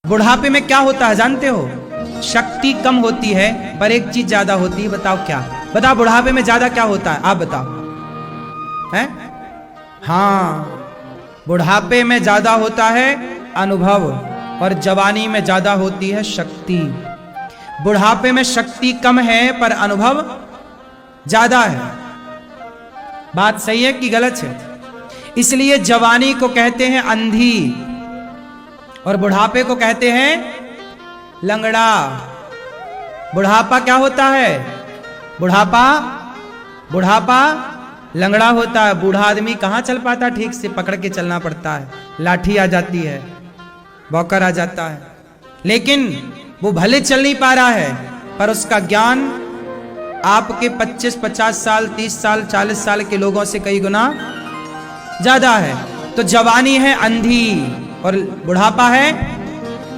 बुढ़ापे में क्या होता है जानते हो? शक्ति कम होती है पर एक चीज ज्यादा होती है। बताओ क्या? बताओ बुढ़ापे में ज्यादा क्या होता है? आप बताओ। हैं? हाँ, बुढ़ापे में ज्यादा होता है अनुभव और जवानी में ज्यादा होती है शक्ति। बुढ़ापे में शक्ति कम है पर अनुभव ज्यादा है। बात सही है कि गलत है? इसलिए जवानी को कहते हैं अंधी और बुढ़ापे को कहते हैं लंगड़ा। बुढ़ापा क्या होता है? बुढ़ापा लंगड़ा होता है। बूढ़ा आदमी कहां चल पाता? ठीक से पकड़ के चलना पड़ता है, लाठी आ जाती है, बौकर आ जाता है, लेकिन वो भले चल नहीं पा रहा है पर उसका ज्ञान आपके 25-50 साल, 30 साल, 40 साल के लोगों से कई गुना ज्यादा है। तो जवानी है अंधी और बुढ़ापा है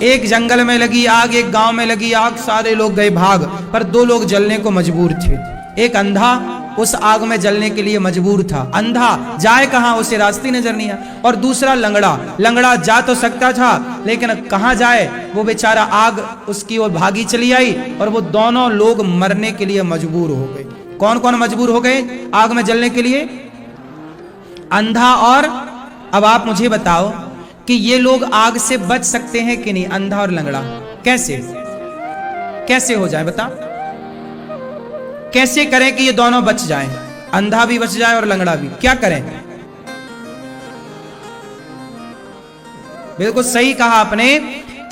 एक जंगल में लगी आग, एक गांव में लगी आग, सारे लोग गए भाग, पर 2 लोग जलने को मजबूर थे। एक अंधा उस आग में जलने के लिए मजबूर था। अंधा जाए कहां, उसे रास्ते नजर नहीं आया। और दूसरा लंगड़ा जा तो सकता था लेकिन कहां जाए, वो बेचारा आग उसकी ओर भागी चली आई और वो दोनों लोग मरने के लिए मजबूर हो गए। कौन कौन मजबूर हो गए आग में जलने के लिए? अंधा और। अब आप मुझे बताओ कि ये लोग आग से बच सकते हैं कि नहीं? अंधा और लंगड़ा कैसे हो जाए? बता, कैसे करें कि ये दोनों बच जाएं? अंधा भी बच जाए और लंगड़ा भी, क्या करें? बिल्कुल सही कहा आपने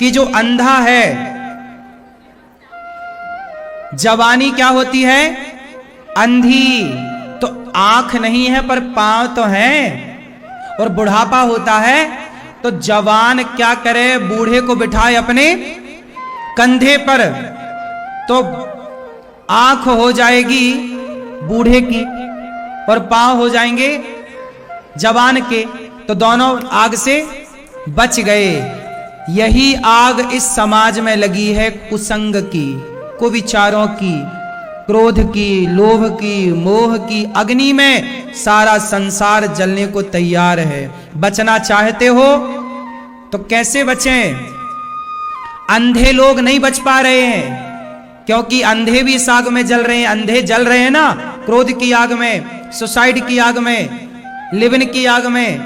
कि जो अंधा है, जवानी क्या होती है? अंधी। तो आंख नहीं है पर पांव तो है। और बुढ़ापा होता है तो जवान क्या करे? बूढ़े को बिठाए अपने कंधे पर, तो आंख हो जाएगी बूढ़े की और पांव हो जाएंगे जवान के, तो दोनों आग से बच गए। यही आग इस समाज में लगी है कुसंग की, कुविचारों की, क्रोध की, लोभ की, मोह की अग्नि में सारा संसार जलने को तैयार है। बचना चाहते हो तो कैसे बचें? अंधे लोग नहीं बच पा रहे हैं क्योंकि अंधे भी इस आग में जल रहे हैं। अंधे जल रहे हैं ना, क्रोध की आग में, सुसाइड की आग में, लिविन की आग में।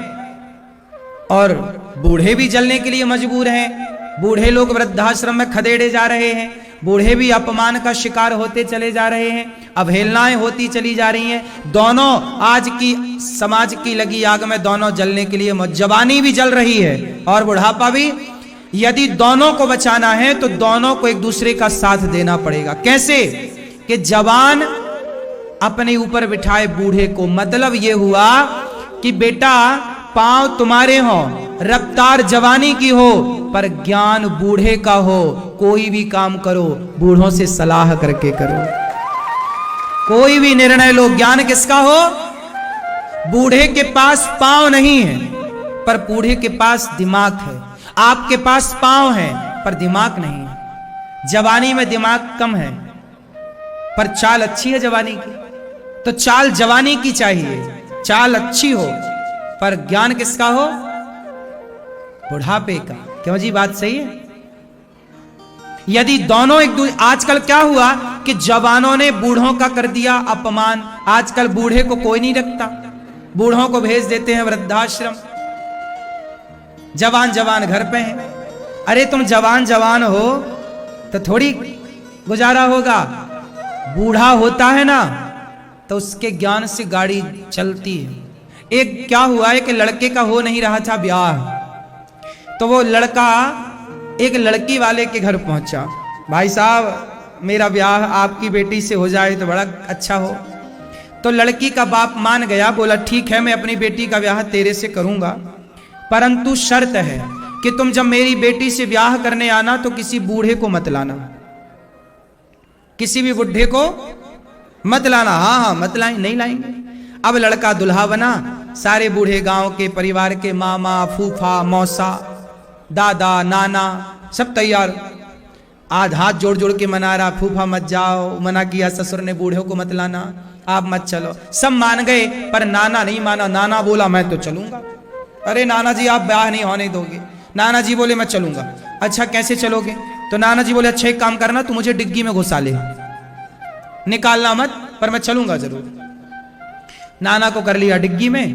और बूढ़े भी जलने के लिए मजबूर हैं। बूढ़े लोग वृद्धाश्रम में खदेड़े जा रहे हैं। बूढ़े भी अपमान का शिकार होते चले जा रहे हैं, अवहेलनाएं होती चली जा रही हैं। दोनों आज की समाज की लगी आग में दोनों जलने के लिए, जवानी भी जल रही है और बुढ़ापा भी। यदि दोनों को बचाना है तो दोनों को एक दूसरे का साथ देना पड़ेगा। कैसे? कि जवान अपने ऊपर बिठाए बूढ़े को। मतलब ये हुआ कि बेटा पांव तुम्हारे हो, रफ्तार जवानी की हो, पर ज्ञान बूढ़े का हो। कोई भी काम करो बूढ़ों से सलाह करके करो। कोई भी निर्णय लो, ज्ञान किसका हो? बूढ़े के पास पांव नहीं है पर बूढ़े के पास दिमाग है। आपके पास पांव है पर दिमाग नहीं है। जवानी में दिमाग कम है पर चाल अच्छी है जवानी की। तो चाल जवानी की चाहिए, चाल अच्छी हो, पर ज्ञान किसका हो? बुढ़ापे का। क्यों जी, बात सही है? यदि दोनों एक दूसरे, आजकल क्या हुआ कि जवानों ने बूढ़ों का कर दिया अपमान। आजकल बूढ़े को कोई नहीं रखता, बूढ़ों को भेज देते हैं वृद्धाश्रम। जवान जवान घर पे हैं। अरे तुम जवान हो तो थोड़ी गुजारा होगा। बूढ़ा होता है ना तो उसके ज्ञान से गाड़ी चलती है। एक क्या हुआ है कि लड़के का हो नहीं रहा था ब्याह, तो वो लड़का एक लड़की वाले के घर पहुंचा। भाई साहब मेरा ब्याह आपकी बेटी से हो जाए तो बड़ा अच्छा हो। तो लड़की का बाप मान गया, बोला ठीक है मैं अपनी बेटी का ब्याह तेरे से करूंगा, परंतु शर्त है कि तुम जब मेरी बेटी से ब्याह करने आना तो किसी बूढ़े को मत लाना, किसी भी बुढ़े को मत लाना। हाँ मत लाएं, नहीं लाएंगे। अब लड़का दुल्हा बना, सारे बूढ़े गांव के परिवार के मामा, फूफा, मौसा, दादा, नाना सब तैयार। आज हाथ जोड़ जोड़ के मना रहा, फूफा मत जाओ, मना किया ससुर ने बूढ़े को मत लाना, आप मत चलो। सब मान गए पर नाना नहीं माना। नाना बोला मैं तो चलूंगा। अरे नाना जी आप ब्याह नहीं होने दोगे? नाना जी बोले मैं चलूंगा। अच्छा कैसे चलोगे? तो नाना जी बोले अच्छा एक काम करना, तू मुझे डिग्गी में घुसा ले, निकालना मत, पर मैं चलूंगा जरूर। नाना को कर लिया डिग्गी में,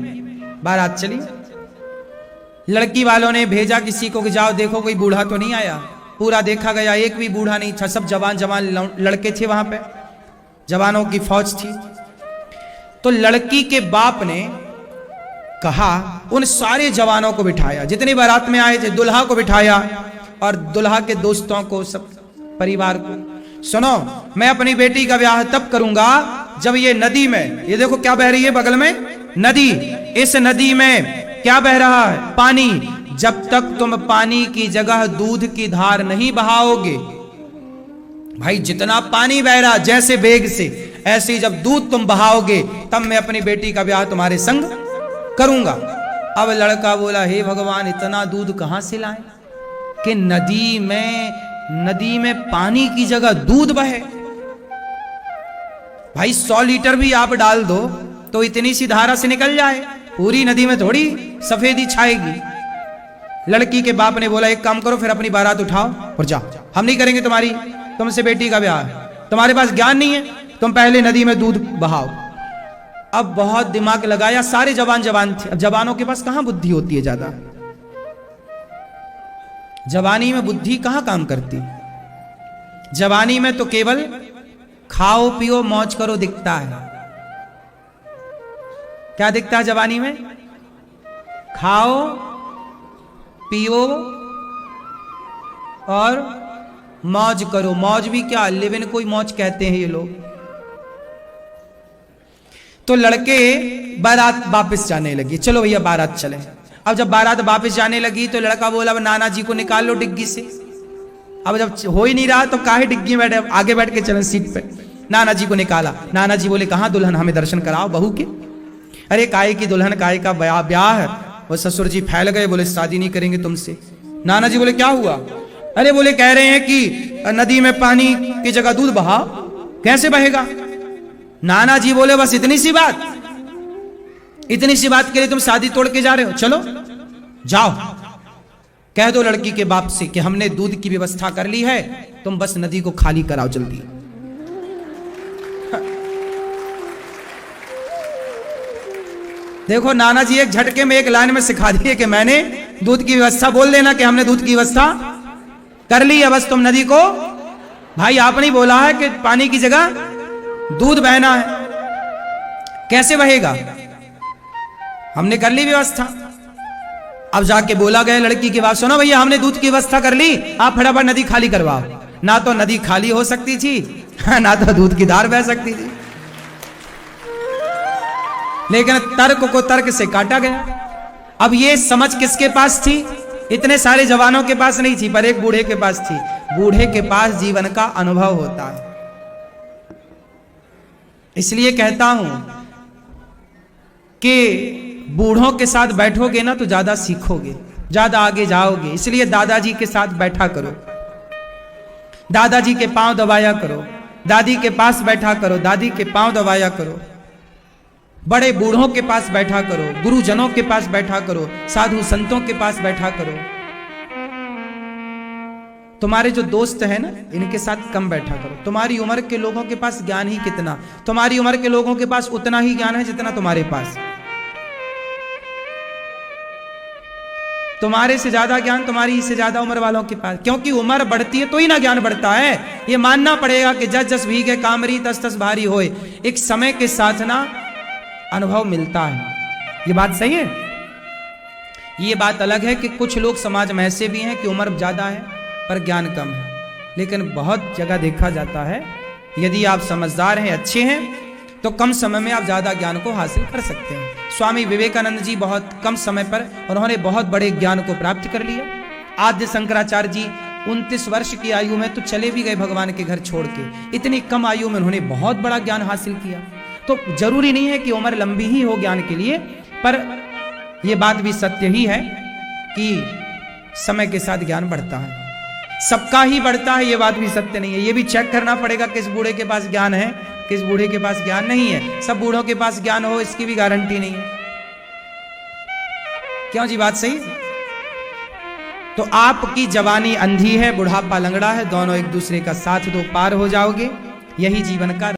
बारात चली। लड़की वालों ने भेजा किसी को कि जाओ देखो कोई बूढ़ा तो नहीं आया। पूरा देखा गया, एक भी बूढ़ा नहीं था, सब जवान जवान लड़के थे वहां पे, जवानों की फौज थी। तो लड़की के बाप ने कहा, उन सारे जवानों को बिठाया जितने बारात में आए थे, दुल्हा को बिठाया और दुल्हा के दोस्तों को, सब परिवार को, सुनो मैं अपनी बेटी का ब्याह तब करूंगा जब ये नदी में, ये देखो क्या बह रही है बगल में नदी, इस नदी में क्या बह रहा है? पानी। जब तक तुम पानी की जगह दूध की धार नहीं बहाओगे, भाई जितना पानी बह रहा जैसे वेग से, ऐसे ही जब दूध तुम बहाओगे तब मैं अपनी बेटी का ब्याह तुम्हारे संग करूंगा। अब लड़का बोला हे भगवान इतना दूध कहां से लाएं कि नदी में पानी की जगह दूध बहे। भाई 100 लीटर भी आप डाल दो तो इतनी सी धारा से निकल जाए, पूरी नदी में थोड़ी सफेदी छाएगी। लड़की के बाप ने बोला एक काम करो, फिर अपनी बारात उठाओ और जाओ, हम नहीं करेंगे तुमसे बेटी का ब्याह, तुम्हारे पास ज्ञान नहीं है, तुम पहले नदी में दूध बहाओ। अब बहुत दिमाग लगाया, सारे जवान थे। अब जवानों के पास कहां बुद्धि होती है ज्यादा, जवानी में बुद्धि कहां काम करती? जवानी में तो केवल खाओ पियो मौज करो दिखता है। क्या दिखता है जवानी में? खाओ पियो और मौज करो। मौज भी क्या, लिव इन कोई मौज कहते हैं ये लोग। तो लड़के बारात वापस जाने लगी, चलो भैया बारात चले। अब जब बारात वापस जाने लगी तो लड़का बोला अब नाना जी को निकाल लो डिग्गी से। अब जब हो ही नहीं रहा तो काहे डिग्गी में बैठे, आगे बैठ के चले सीट पे। नाना जी को निकाला, नाना जी बोले कहां दुल्हन, हमें दर्शन कराओ बहू के। अरे काय की दुल्हन, काय का ब्याह है। वो ससुर जी फैल गए, बोले शादी नहीं करेंगे तुमसे। नाना जी बोले क्या हुआ? अरे बोले कह रहे हैं कि नदी में पानी की जगह दूध बहाओ। कैसे बहेगा? नाना जी बोले बस इतनी सी बात, इतनी सी बात के लिए तुम शादी तोड़ के जा रहे हो? चलो जाओ, कह दो लड़की के बाप से कि हमने दूध की व्यवस्था कर ली है, तुम बस नदी को खाली कराओ जल्दी। देखो नाना जी एक झटके में एक लाइन में सिखा दिए कि मैंने दूध की व्यवस्था, बोल देना कि हमने दूध की व्यवस्था कर ली है, बस तुम नदी को, भाई आपने बोला है कि पानी की जगह दूध बहना है, कैसे बहेगा? हमने कर ली व्यवस्था। अब जाके बोला गया लड़की की बात, सुनो भैया हमने दूध की व्यवस्था कर ली, आप फटाफट नदी खाली करवाओ। ना तो नदी खाली हो सकती थी, ना तो दूध की धार बह सकती थी। लेकिन तर्क को तर्क से काटा गया। अब ये समझ किसके पास थी? इतने सारे जवानों के पास नहीं थी, पर एक बूढ़े के पास थी। बूढ़े के पास जीवन का अनुभव होता है। इसलिए कहता हूं कि बूढ़ों के साथ बैठोगे ना तो ज्यादा सीखोगे, ज्यादा आगे जाओगे। इसलिए दादाजी के साथ बैठा करो, दादाजी के पांव दबाया करो, दादी के पास बैठा करो, दादी के पांव दबाया करो, बड़े बूढ़ों के पास बैठा करो, गुरुजनों के पास बैठा करो, साधु संतों के पास बैठा करो। तुम्हारे जो दोस्त हैं ना, इनके साथ कम बैठा करो। तुम्हारी उम्र के लोगों के पास ज्ञान ही कितना, तुम्हारी उम्र के लोगों के पास उतना ही ज्ञान है जितना तुम्हारे पास। तुम्हारे से ज्यादा ज्ञान तुम्हारी से ज्यादा उम्र वालों के पास, क्योंकि उम्र बढ़ती है तो ही ना ज्ञान बढ़ता है। ये मानना पड़ेगा कि जस जस भीगे कामरी तस तस भारी होए। एक समय के साथ ना अनुभव मिलता है। ये बात सही है। ये बात अलग है कि कुछ लोग समाज में ऐसे भी हैं कि उम्र ज्यादा है पर ज्ञान कम है। लेकिन बहुत जगह देखा जाता है यदि आप समझदार हैं, अच्छे हैं, तो कम समय में आप ज्यादा ज्ञान को हासिल कर सकते हैं। स्वामी विवेकानंद जी बहुत कम समय पर उन्होंने बहुत बड़े ज्ञान को प्राप्त कर लिया। आद्य शंकराचार्य जी 29 वर्ष की आयु में तो चले भी गए भगवान के घर छोड़ के। इतनी कम आयु में उन्होंने बहुत बड़ा ज्ञान हासिल किया। तो जरूरी नहीं है कि उम्र लंबी ही हो ज्ञान के लिए, पर यह बात भी सत्य ही है कि समय के साथ ज्ञान बढ़ता है, सबका ही बढ़ता है। यह बात भी सत्य नहीं है। यह भी चेक करना पड़ेगा किस बूढ़े के पास ज्ञान है, किस बूढ़े के पास ज्ञान नहीं है। सब बूढ़ों के पास ज्ञान हो इसकी भी गारंटी नहीं है। क्यों जी, बात सही? तो आपकी जवानी अंधी है, बुढ़ापा लंगड़ा है, दोनों एक दूसरे का साथ दो, पार हो जाओगे। यही जीवन का